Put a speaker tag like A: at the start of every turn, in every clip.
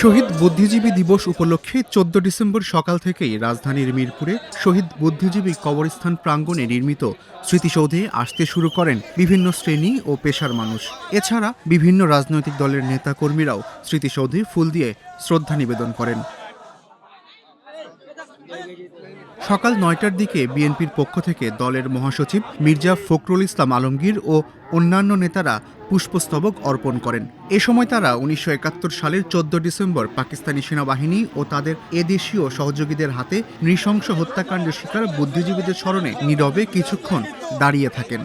A: শহীদ বুদ্ধিজীবী দিবস উপলক্ষে 14 ডিসেম্বর সকাল থেকেই রাজধানীর মিরপুরে শহীদ বুদ্ধিজীবী কবরস্থান প্রাঙ্গণে নির্মিত স্মৃতিসৌধে আসতে শুরু করেন বিভিন্ন শ্রেণী ও পেশার মানুষ। এছাড়া বিভিন্ন রাজনৈতিক দলের নেতাকর্মীরাও স্মৃতিসৌধে ফুল দিয়ে শ্রদ্ধা নিবেদন করেন। সকাল 9টার দিকে বিএনপির পক্ষ থেকে দলের মহাসচিব মির্জা ফখরুল ইসলাম আলমগীর ও অন্যান্য নেতারা পুষ্পস্তবক অর্পণ করেন। এ সময় তারা 1971 সালের 14 ডিসেম্বর পাকিস্তানি সেনাবাহিনী ও তাদের এদেশীয় সহযোগীদের হাতে নৃশংস হত্যাকাণ্ডের শিকার বুদ্ধিজীবীদের স্মরণে নীরবে কিছুক্ষণ দাঁড়িয়ে থাকেন।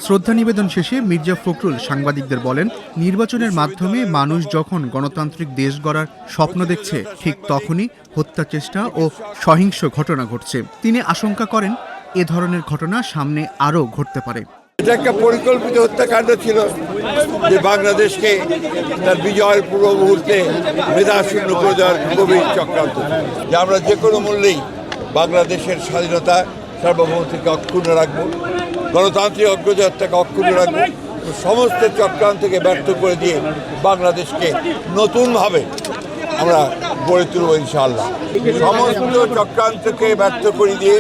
A: শ্রদ্ধা নিবেদন শেষে মির্জা ফখরুল সাংবাদিকদের বলেন, নির্বাচনের মাধ্যমে মানুষ যখন গণতান্ত্রিক দেশ গড়ার স্বপ্ন দেখছে, ঠিক তখনই হত্যা চেষ্টা ও সহিংস ঘটনা ঘটছে। তিনি আশঙ্কা করেন এ ধরনের ঘটনা সামনে আরও ঘটতে পারে।
B: এটা একটা পরিকল্পিত হত্যাকাণ্ড ছিল, যে বাংলাদেশকে তার বিজয়ের পূর্ব মুহূর্তে মেধাশূন্য করে দেওয়ার গভীর চক্রান্ত, যে আমরা যে কোনো মূল্যেই বাংলাদেশের স্বাধীনতা সার্বভৌমত্বকে অক্ষুণ্ণ রাখবো, গণতান্ত্রিক অগ্রযাত্রাকে অক্ষুণ্ণ রাখবো, সমস্ত চক্রান্তকে ব্যর্থ করে দিয়ে বাংলাদেশকে নতুনভাবে আমরা গড়ে তুলব ইনশাআল্লাহ। সমস্ত চক্রান্তকে ব্যর্থ করে দিয়ে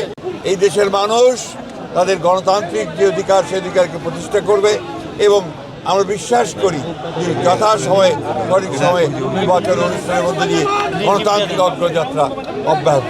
B: এই দেশের মানুষ তাদের গণতান্ত্রিক যে অধিকার, সে অধিকারকে প্রতিষ্ঠা করবে এবং আমরা বিশ্বাস করি যে যথাসময়ে সঠিক সময়ে নির্বাচন অনুষ্ঠানের মধ্যে দিয়ে গণতান্ত্রিক অগ্রযাত্রা অব্যাহত।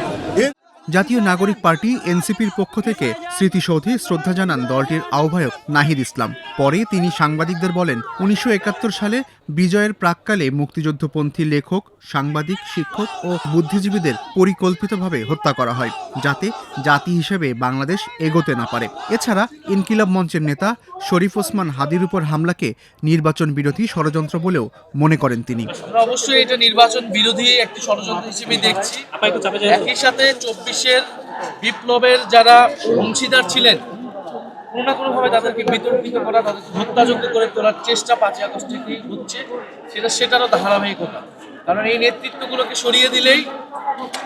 A: জাতীয় নাগরিক পার্টি এনসিপির পক্ষ থেকে স্মৃতিসৌধে শ্রদ্ধা জানান দলটির আহ্বায়ক নাহিদ ইসলাম। পরে তিনি সাংবাদিকদের বলেন, 1971 সালে বিজয়ের প্রাক্কালে মুক্তিযুদ্ধপন্থী লেখক, সাংবাদিক, শিক্ষক ও বুদ্ধিজীবীদের পরিকল্পিতভাবে হত্যা করা হয়, যাতে জাতি হিসেবে বাংলাদেশ এগোতে না পারে। এছাড়া ইনকিলাব মঞ্চের নেতা শরীফ ওসমান হাদির উপর হামলাকে নির্বাচন বিরোধী ষড়যন্ত্র বলেও মনে করেন তিনি।
C: অবশ্যই এটা নির্বাচন বিরোধী একটি ষড়যন্ত্র হিসেবে দেখছি। একই সাথে 24-এর বিপ্লবের যারা অংশীদার ছিলেন, কোনো না কোনোভাবে তাদেরকে বিতর্কিত করা, তাদেরকে হত্যাযোগ্য করে তোলার চেষ্টা 5ই আগস্ট থেকেই হচ্ছে। সেটারও ধারাবাহিকতা, কারণ এই নেতৃত্বগুলোকে সরিয়ে দিলেই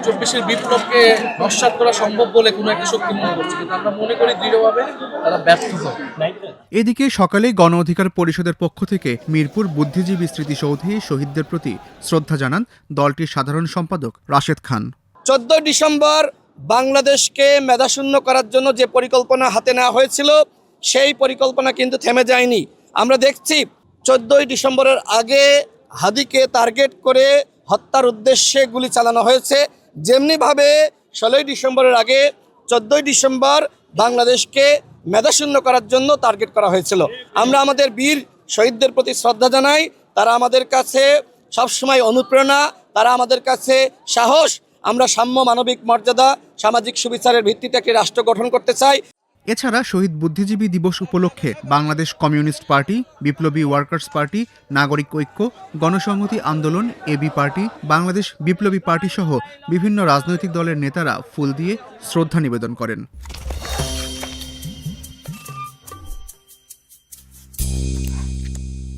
C: 24-এর বিপ্লবকে নস্যাৎ করা সম্ভব বলে কোনো একটা শক্তি মনে করছে, কিন্তু আমরা মনে করি দৃঢ়ভাবে তারা ব্যর্থ হবে।
A: এদিকে সকালে গণ অধিকার পরিষদের পক্ষ থেকে মিরপুর বুদ্ধিজীবী স্মৃতিসৌধে শহীদদের প্রতি শ্রদ্ধা জানান দলটির সাধারণ সম্পাদক রাশেদ খান।
D: 14 ডিসেম্বর বাংলাদেশকে মেধাশূন্য করার জন্য যে পরিকল্পনা হাতে নেওয়া হয়েছিল, সেই পরিকল্পনা কিন্তু থেমে যায়নি। আমরা দেখছি 14 ডিসেম্বরের আগে হাদিকে টার্গেট করে হত্যার উদ্দেশ্যে গুলি চালানো হয়েছে, যেমনিভাবে 16 ডিসেম্বরের আগে 14 ডিসেম্বর বাংলাদেশকে মেধাশূন্য করার জন্য টার্গেট করা হয়েছিল। আমরা আমাদের বীর শহীদদের প্রতি শ্রদ্ধা জানাই। তারা আমাদের কাছে সবসময় অনুপ্রেরণা, তারা আমাদের কাছে সাহস। আমরা সাম্য, মানবিক মর্যাদা, সামাজিক সুবিচারের ভিত্তিতে একটি রাষ্ট্র গঠন করতে চাই।
A: এছাড়া শহীদ বুদ্ধিজীবী দিবস উপলক্ষে বাংলাদেশ কমিউনিস্ট পার্টি, বিপ্লবী ওয়ার্কার্স পার্টি, নাগরিক ঐক্য, গণসংহতি আন্দোলন, এবি পার্টি, বাংলাদেশ বিপ্লবী পার্টি সহ বিভিন্ন রাজনৈতিক দলের নেতারা ফুল দিয়ে শ্রদ্ধা নিবেদন করেন।